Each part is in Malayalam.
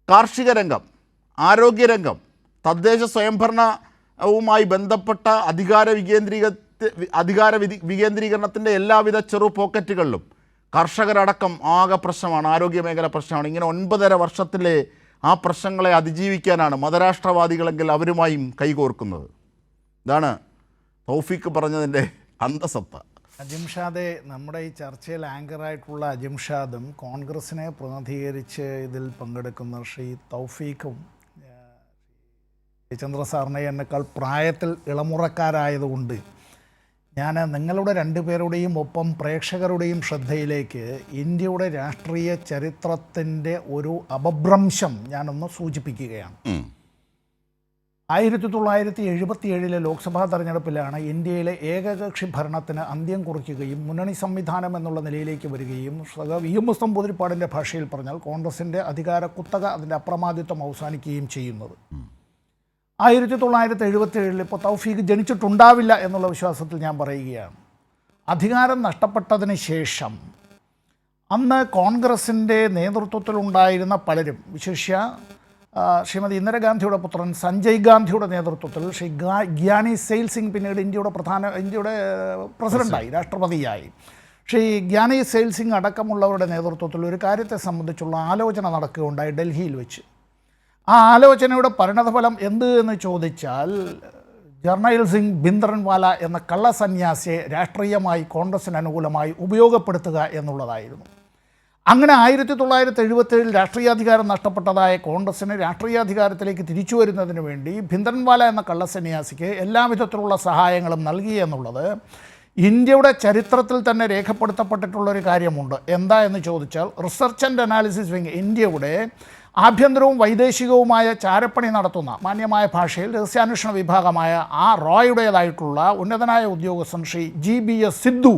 കാർഷിക രംഗം, ആരോഗ്യരംഗം, തദ്ദേശ സ്വയംഭരണവുമായി ബന്ധപ്പെട്ട വികേന്ദ്രീകരണത്തിൻ്റെ എല്ലാവിധ ചെറു പോക്കറ്റുകളിലും കർഷകരടക്കം ആകെ പ്രശ്നമാണ്, ആരോഗ്യമേഖല പ്രശ്നമാണ്. ഇങ്ങനെ 9.5 വർഷത്തിലെ ആ പ്രശ്നങ്ങളെ അതിജീവിക്കാനാണ് മതരാഷ്ട്രവാദികളെങ്കിൽ അവരുമായും കൈകോർക്കുന്നത്. ഇതാണ് തൗഫീഖ് പറഞ്ഞതിൻ്റെ അന്തസത്ത. അജിംഷാദെ, നമ്മുടെ ഈ ചർച്ചയിൽ ആങ്കറായിട്ടുള്ള അജിംഷാദും കോൺഗ്രസിനെ പ്രതിനിധീകരിച്ച് ഇതിൽ പങ്കെടുക്കുന്ന ശ്രീ തൗഫീഖും ചന്ദ്ര സാറിനെ എന്നെക്കാൾ പ്രായത്തിൽ ഇളമുറക്കാരായതുകൊണ്ട് ഞാൻ നിങ്ങളുടെ രണ്ടുപേരുടെയും ഒപ്പം പ്രേക്ഷകരുടെയും ശ്രദ്ധയിലേക്ക് ഇന്ത്യയുടെ രാഷ്ട്രീയ ചരിത്രത്തിൻ്റെ ഒരു അപഭ്രംശം ഞാനൊന്ന് സൂചിപ്പിക്കുകയാണ്. 1977 ലോക്സഭാ തെരഞ്ഞെടുപ്പിലാണ് ഇന്ത്യയിലെ ഏകകക്ഷി ഭരണത്തിന് അന്ത്യം കുറിക്കുകയും മുന്നണി സംവിധാനം എന്നുള്ള നിലയിലേക്ക് വരികയും VM നമ്പൂതിരിപ്പാടിൻ്റെ ഭാഷയിൽ പറഞ്ഞാൽ കോൺഗ്രസിൻ്റെ അധികാര കുത്തക, അതിൻ്റെ അപ്രമാദിത്വം അവസാനിക്കുകയും ചെയ്യുന്നത്. 1977 ഇപ്പോൾ തൗഫീഖ് ജനിച്ചിട്ടുണ്ടാവില്ല എന്നുള്ള വിശ്വാസത്തിൽ ഞാൻ പറയുകയാണ്. അധികാരം നഷ്ടപ്പെട്ടതിന് ശേഷം അന്ന് കോൺഗ്രസിൻ്റെ നേതൃത്വത്തിലുണ്ടായിരുന്ന പലരും, വിശേഷ്യ ശ്രീമതി ഇന്ദിരാഗാന്ധിയുടെ പുത്രൻ സഞ്ജയ് ഗാന്ധിയുടെ നേതൃത്വത്തിൽ ശ്രീ ഗ്യാനി സെയിൽ സിംഗ് പിന്നീട് ഇന്ത്യയുടെ പ്രസിഡൻ്റായി, രാഷ്ട്രപതിയായി, ശ്രീ ഗ്യാനി സെയിൽ സിംഗ് അടക്കമുള്ളവരുടെ നേതൃത്വത്തിൽ ഒരു കാര്യത്തെ സംബന്ധിച്ചുള്ള ആലോചന നടക്കുകയുണ്ടായി ഡൽഹിയിൽ വെച്ച്. ആ ആലോചനയുടെ പരിണതഫലം എന്ത് എന്ന് ചോദിച്ചാൽ ജർണൈൽ സിംഗ് ഭിന്ദ്രൻവാല എന്ന കള്ളസന്യാസിയെ രാഷ്ട്രീയമായി കോൺഗ്രസിന് അനുകൂലമായി ഉപയോഗപ്പെടുത്തുക എന്നുള്ളതായിരുന്നു. അങ്ങനെ 1977 രാഷ്ട്രീയാധികാരം നഷ്ടപ്പെട്ടതായ കോൺഗ്രസിന് രാഷ്ട്രീയാധികാരത്തിലേക്ക് തിരിച്ചു വരുന്നതിന് വേണ്ടി ഭിന്ദ്രൻവാല എന്ന കള്ളസന്യാസിക്ക് എല്ലാവിധത്തിലുള്ള സഹായങ്ങളും നൽകി എന്നുള്ളത് ഇന്ത്യയുടെ ചരിത്രത്തിൽ തന്നെ രേഖപ്പെടുത്തപ്പെട്ടിട്ടുള്ളൊരു കാര്യമുണ്ട്. എന്താ എന്ന് ചോദിച്ചാൽ റിസർച്ച് ആൻഡ് അനാലിസിസ് വിങ്, ഇന്ത്യയുടെ ആഭ്യന്തരവും വൈദേശികവുമായ ചാരപ്പണി നടത്തുന്ന, മാന്യമായ ഭാഷയിൽ രഹസ്യാന്വേഷണ വിഭാഗമായ ആ റോയുടേതായിട്ടുള്ള ഉന്നതനായ ഉദ്യോഗസ്ഥൻ ശ്രീ GBS സിദ്ധു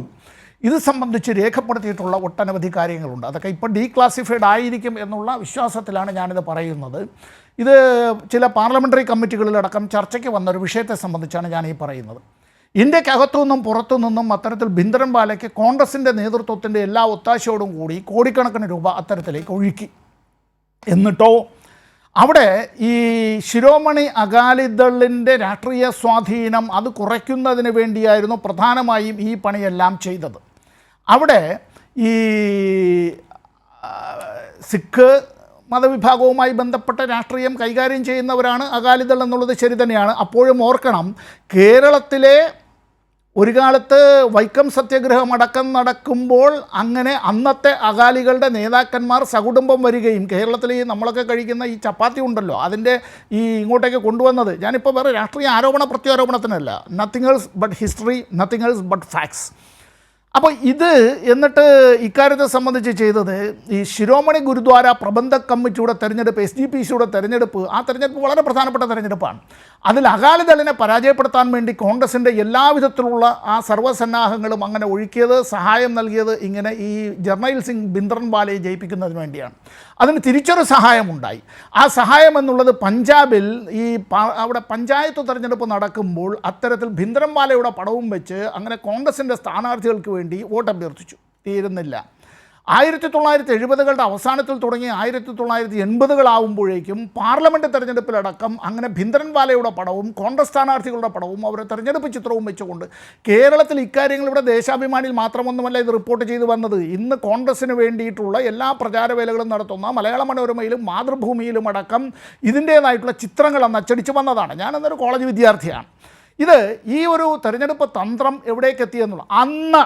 ഇത് സംബന്ധിച്ച് രേഖപ്പെടുത്തിയിട്ടുള്ള ഒട്ടനവധി കാര്യങ്ങളുണ്ട്. അതൊക്കെ ഇപ്പോൾ ഡീക്ലാസിഫൈഡ് ആയിരിക്കും എന്നുള്ള വിശ്വാസത്തിലാണ് ഞാനിത് പറയുന്നത്. ഇത് ചില പാർലമെൻ്ററി കമ്മിറ്റികളിലടക്കം ചർച്ചയ്ക്ക് വന്നൊരു വിഷയത്തെ സംബന്ധിച്ചാണ് ഞാൻ ഈ പറയുന്നത്. ഇന്ത്യക്കകത്തു നിന്നും പുറത്തു നിന്നും അത്തരത്തിൽ ഭിന്ദ്രൻവാലയ്ക്ക് കോൺഗ്രസിൻ്റെ നേതൃത്വത്തിൻ്റെ എല്ലാ ഒത്താശയോടും കൂടി കോടിക്കണക്കിന് രൂപ അത്തരത്തിലേക്ക് ഒഴുക്കി. എന്നിട്ടോ അവിടെ ഈ ശിരോമണി അകാലിദളിൻ്റെ രാഷ്ട്രീയ സ്വാധീനം അത് കുറയ്ക്കുന്നതിന് വേണ്ടിയായിരുന്നു പ്രധാനമായും ഈ പണിയെല്ലാം ചെയ്തത്. അവിടെ ഈ സിഖ് മതവിഭാഗവുമായി ബന്ധപ്പെട്ട രാഷ്ട്രീയം കൈകാര്യം ചെയ്യുന്നവരാണ് അകാലിദൾ എന്നുള്ളത് ശരി തന്നെയാണ്. അപ്പോഴും ഓർക്കണം, കേരളത്തിലെ ഒരു കാലത്ത് വൈക്കം സത്യാഗ്രഹം അടക്കം നടക്കുമ്പോൾ അങ്ങനെ അന്നത്തെ അകാലികളുടെ നേതാക്കന്മാർ സകുടുംബം വരികയും കേരളത്തിൽ ഈ നമ്മളൊക്കെ കഴിക്കുന്ന ഈ ചപ്പാത്തി ഉണ്ടല്ലോ അതിൻ്റെ ഈ ഇങ്ങോട്ടേക്ക് കൊണ്ടുവന്നത്, ഞാനിപ്പോൾ വേറെ രാഷ്ട്രീയ ആരോപണ പ്രത്യാരോപണത്തിനല്ല, nothing else but history, nothing else but facts. അപ്പോൾ ഇത് എന്നിട്ട് ഇക്കാര്യത്തെ സംബന്ധിച്ച് ചെയ്തത് ഈ ശിരോമണി ഗുരുദ്വാര പ്രബന്ധക് കമ്മിറ്റിയുടെ തെരഞ്ഞെടുപ്പ്, SGPCയുടെ തെരഞ്ഞെടുപ്പ്, ആ തെരഞ്ഞെടുപ്പ് വളരെ പ്രധാനപ്പെട്ട തെരഞ്ഞെടുപ്പാണ്. അതിൽ അകാലിദളിനെ പരാജയപ്പെടുത്താൻ വേണ്ടി കോൺഗ്രസിൻ്റെ എല്ലാവിധത്തിലുള്ള ആ സർവ്വസന്നാഹങ്ങളും അങ്ങനെ ഒഴുക്കിയത്, സഹായം നൽകിയത് ഇങ്ങനെ ഈ ജർണൈൽ സിംഗ് ഭിന്ദ്രൻവാലയെ ജയിപ്പിക്കുന്നതിന് വേണ്ടിയാണ്. അതിന് തിരിച്ചൊരു സഹായമുണ്ടായി. ആ സഹായം എന്നുള്ളത് പഞ്ചാബിൽ ഈ അവിടെ പഞ്ചായത്ത് തെരഞ്ഞെടുപ്പ് നടക്കുമ്പോൾ അത്തരത്തിൽ ഭിന്ദ്രൻവാലയുടെ പടവും വെച്ച് അങ്ങനെ കോൺഗ്രസിൻ്റെ സ്ഥാനാർത്ഥികൾക്ക് വേണ്ടി വോട്ട് അഭ്യർത്ഥിച്ചു. തീരുന്നില്ല. 1970കളുടെ അവസാനത്തിൽ തുടങ്ങി 1980കളാവുമ്പോഴേക്കും പാർലമെൻറ്റ് തെരഞ്ഞെടുപ്പിലടക്കം അങ്ങനെ ഭിന്ദ്രൻവാലയുടെ പടവും കോൺഗ്രസ് സ്ഥാനാർത്ഥികളുടെ പടവും അവരുടെ തെരഞ്ഞെടുപ്പ് ചിത്രവും വെച്ചുകൊണ്ട് കേരളത്തിൽ ഇക്കാര്യങ്ങൾ ഇവിടെ ദേശാഭിമാനിയിൽ മാത്രമൊന്നുമല്ല ഇത് റിപ്പോർട്ട് ചെയ്തു വന്നത്. ഇന്ന് കോൺഗ്രസ്സിന് വേണ്ടിയിട്ടുള്ള എല്ലാ പ്രചാരവേലകളും നടത്തുന്ന മലയാള മനോരമയിലും മാതൃഭൂമിയിലും അടക്കം ഇതിൻ്റേതായിട്ടുള്ള ചിത്രങ്ങൾ അന്ന് അച്ചടിച്ച് വന്നതാണ്. ഞാനന്നൊരു കോളേജ് വിദ്യാർത്ഥിയാണ്. ഇത് ഈ ഒരു തെരഞ്ഞെടുപ്പ് തന്ത്രം എവിടേക്ക് എത്തിയെന്നുള്ള അന്ന്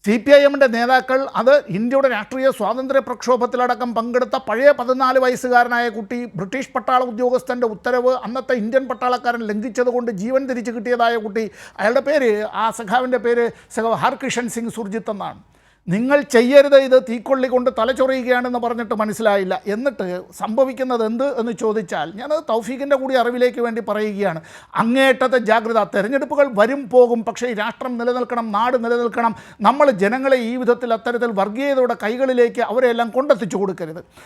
CPIMൻ്റെ നേതാക്കൾ, അത് ഇന്ത്യയുടെ രാഷ്ട്രീയ സ്വാതന്ത്ര്യ പ്രക്ഷോഭത്തിലടക്കം പങ്കെടുത്ത പഴയ 14 വയസ്സുകാരനായ കുട്ടി, ബ്രിട്ടീഷ് പട്ടാള ഉദ്യോഗസ്ഥൻ്റെ ഉത്തരവ് അന്നത്തെ ഇന്ത്യൻ പട്ടാളക്കാരൻ ലംഘിച്ചത് കൊണ്ട് ജീവൻ തിരിച്ചു കിട്ടിയതായ കുട്ടി, അയാളുടെ പേര്, ആ സഖാവിൻ്റെ പേര് സഖാവ് ഹർകിഷൻ സിംഗ് സുർജിത്ത് എന്നാണ്. നിങ്ങൾ ചെയ്യരുത്, ഇത് തീക്കൊള്ളി കൊണ്ട് തലച്ചൊറിയുകയാണെന്ന് പറഞ്ഞിട്ട് മനസ്സിലായില്ല. എന്നിട്ട് സംഭവിക്കുന്നത് എന്ത് എന്ന് ചോദിച്ചാൽ, ഞാനത് തൗഫീഖിൻ്റെ കൂടി അറിവിലേക്ക് വേണ്ടി പറയുകയാണ്, അങ്ങേയറ്റത്തെ ജാഗ്രത. തെരഞ്ഞെടുപ്പുകൾ വരും പോകും, പക്ഷേ ഈ രാഷ്ട്രം നിലനിൽക്കണം, നാട് നിലനിൽക്കണം. നമ്മൾ ജനങ്ങളെ ഈ വിധത്തിൽ അത്തരത്തിൽ വർഗീയതയുടെ കൈകളിലേക്ക് അവരെല്ലാം കൊണ്ടെത്തിച്ചു കൊടുക്കരുത്.